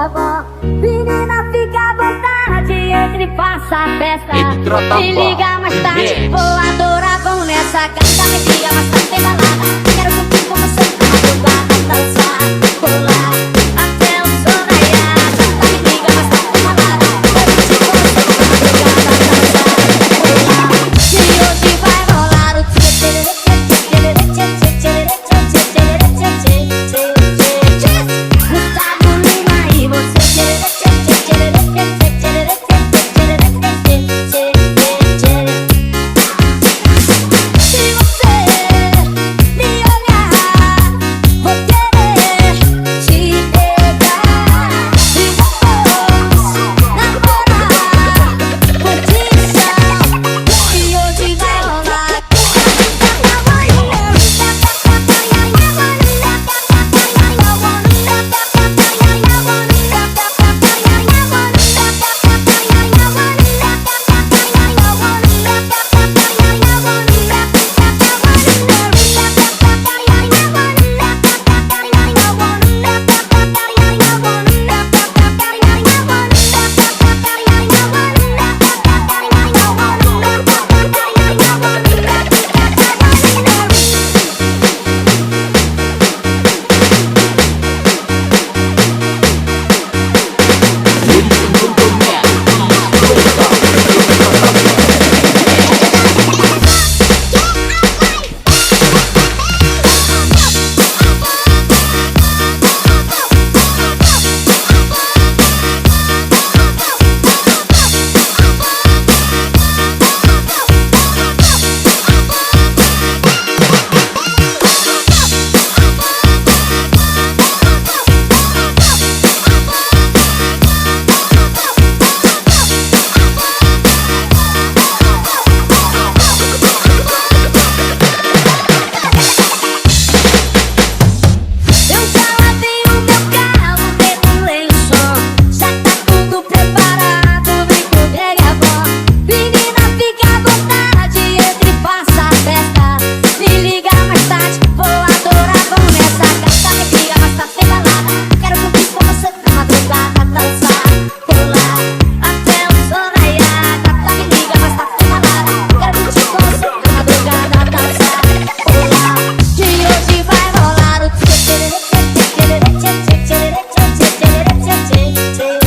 bom. Menina, fica à vontade, entre e faça a festa. Editra Tamba. Me liga mais tarde, vou adorar, vão nessa gata. Me liga mais tarde, tem balada. Quero curtir com você na madrugada, dançar, pular até o sol raiar. Me liga mais tarde, tem balada. Quero curtir com você na madrugada, dançar, pular. E hoje vai rolar o Gustavo Lima e você. Se você me olhar, vou querer te pegar. E vamos namorar, curtição. E hoje vai rolar. Tchê, tchê, tchê, tchê, tchê, tchê, tchê, tchê, tchê, tchê, tchê, tchê, tchê.